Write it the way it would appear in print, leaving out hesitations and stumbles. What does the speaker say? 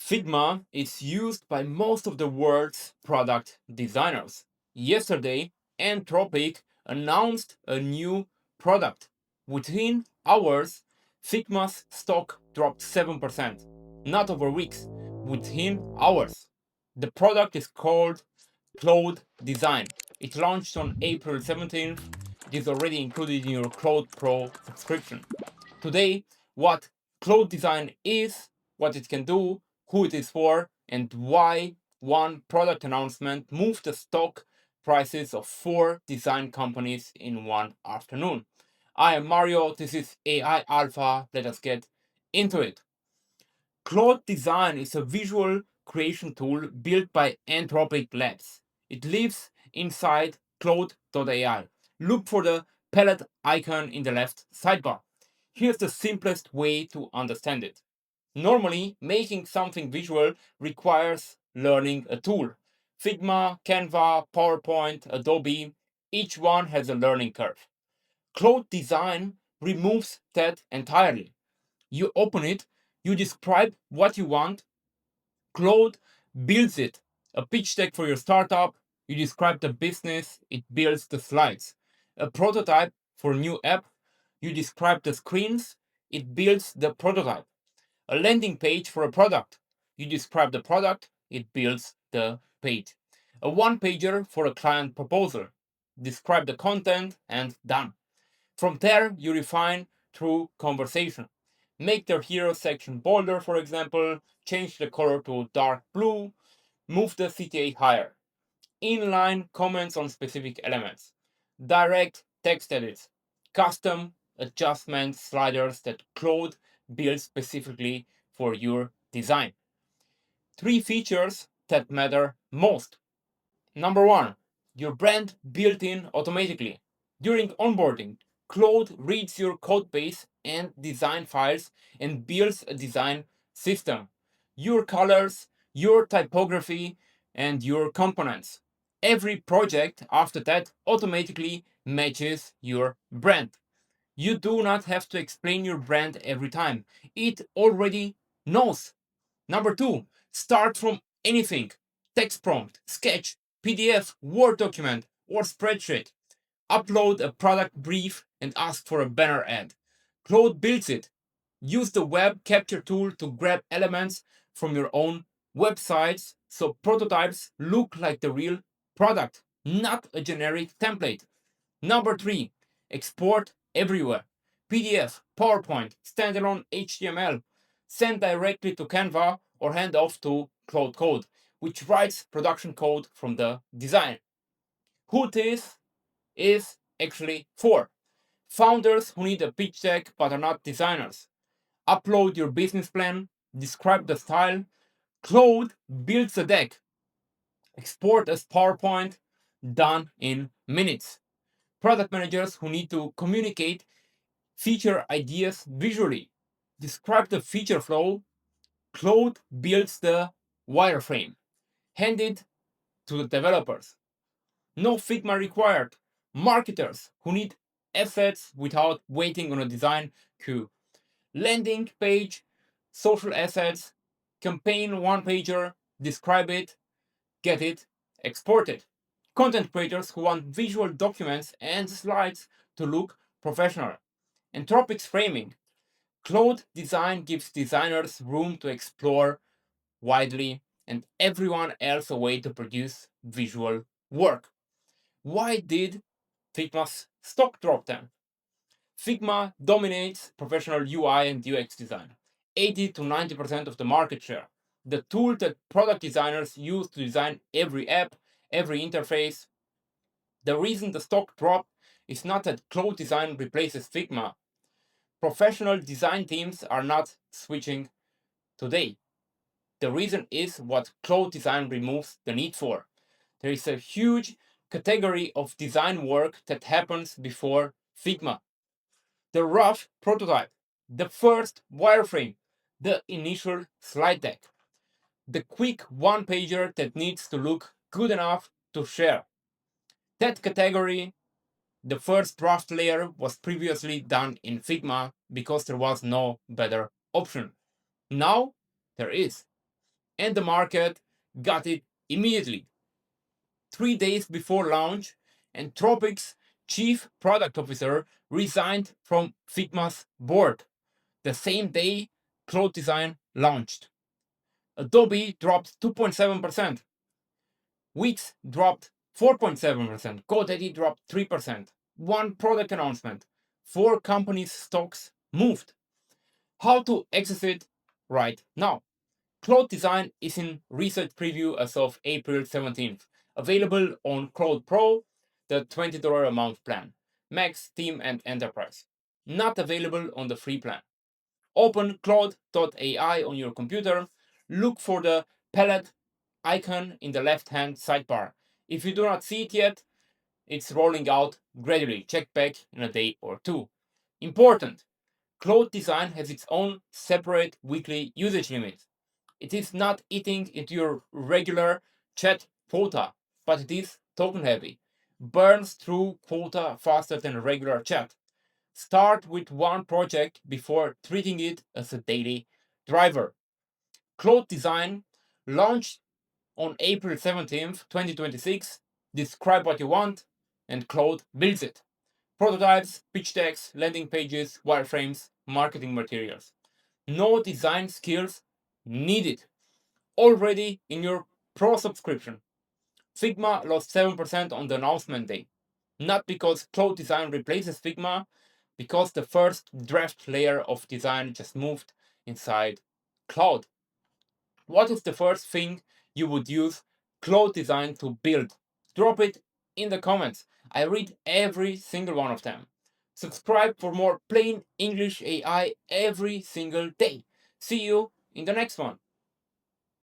Figma is used by most of the world's product designers. Yesterday, Anthropic announced a new product. Within hours, Figma's stock dropped 7%. Not over weeks, within hours. The product is called Claude Design. It launched on April 17th. It is already included in your Claude Pro subscription. Today, what Claude Design is, what it can do, who it is for, and why one product announcement moved the stock prices of 4 design companies in one afternoon. I am Mario, this is AI Alpha, let us get into it. Claude Design is a visual creation tool built by Anthropic Labs. It lives inside Claude.ai. Look for the palette icon in the left sidebar. Here's the simplest way to understand it. Normally, making something visual requires learning a tool. Figma, Canva, PowerPoint, Adobe, each one has a learning curve. Claude Design removes that entirely. You open it, you describe what you want, Claude builds it. A pitch deck for your startup, you describe the business, it builds the slides. A prototype for a new app, you describe the screens, it builds the prototype. A landing page for a product, you describe the product, it builds the page. A one pager for a client proposal, describe the content, and done. From there, you refine through conversation. Make the hero section bolder, for example, change the color to dark blue, move the CTA higher. Inline comments on specific elements. Direct text edits. Custom adjustment sliders that Claude builds specifically for your design. 3 features that matter most. Number one, your brand built in automatically. During onboarding, Claude reads your codebase and design files and builds a design system. Your colors, your typography, and your components. Every project after that automatically matches your brand. You do not have to explain your brand every time. It already knows. Number two, start from anything: text prompt, sketch, PDF, Word document, or spreadsheet. Upload a product brief and ask for a banner ad. Claude builds it. Use the web capture tool to grab elements from your own websites so prototypes look like the real product, not a generic template. Number three, export everywhere. PDF, PowerPoint, standalone HTML. Send directly to Canva or hand off to Claude Code, which writes production code from the design. Who this is actually for? Founders who need a pitch deck but are not designers. Upload your business plan, describe the style. Claude builds the deck. Export as PowerPoint, done in minutes. Product managers who need to communicate feature ideas visually. Describe the feature flow. Claude builds the wireframe. Hand it to the developers. No Figma required. Marketers who need assets without waiting on a design queue. Landing page, social assets, campaign one pager, describe it, get it, export it. Content creators who want visual documents and slides to look professional. Anthropic's framing. Claude Design gives designers room to explore widely and everyone else a way to produce visual work. Why did Figma's stock drop then? Figma dominates professional UI and UX design, 80 to 90% of the market share. The tool that product designers use to design every app, every interface. The reason the stock dropped is not that Claude Design replaces Figma. Professional design teams are not switching today. The reason is what Claude Design removes the need for. There is a huge category of design work that happens before Figma. The rough prototype, the first wireframe, the initial slide deck, the quick one pager that needs to look good enough to share. That category, the first draft layer, was previously done in Figma because there was no better option. Now there is. and the market got it immediately. 3 days before launch, Anthropic's chief product officer resigned from Figma's board. The same day, Claude Design launched. Adobe dropped 2.7%. Wix dropped 4.7%. GoDaddy dropped 3%. One product announcement. Four companies' stocks moved. How to access it right now. Claude Design is in research preview as of April 17th. Available on Claude Pro, the $20 a month plan. Max, Team, and Enterprise. Not available on the free plan. Open Claude.ai on your computer. Look for the palette icon in the left-hand sidebar. If you do not see it yet, it's rolling out gradually. Check back in a day or two. Important! Claude Design has its own separate weekly usage limit. It is not eating into your regular chat quota, but it is token heavy. Burns through quota faster than regular chat. Start with one project before treating it as a daily driver. Claude Design launched on April 17th, 2026. Describe what you want, and Claude builds it. Prototypes, pitch decks, landing pages, wireframes, marketing materials. No design skills needed. Already in your Pro subscription. Figma lost 7% on the announcement day. Not because Claude Design replaces Figma, because the first draft layer of design just moved inside Claude. What is the first thing you would use Claude Design to build? Drop it in the comments. I read every single one of them. Subscribe for more plain English AI every single day. See you in the next one.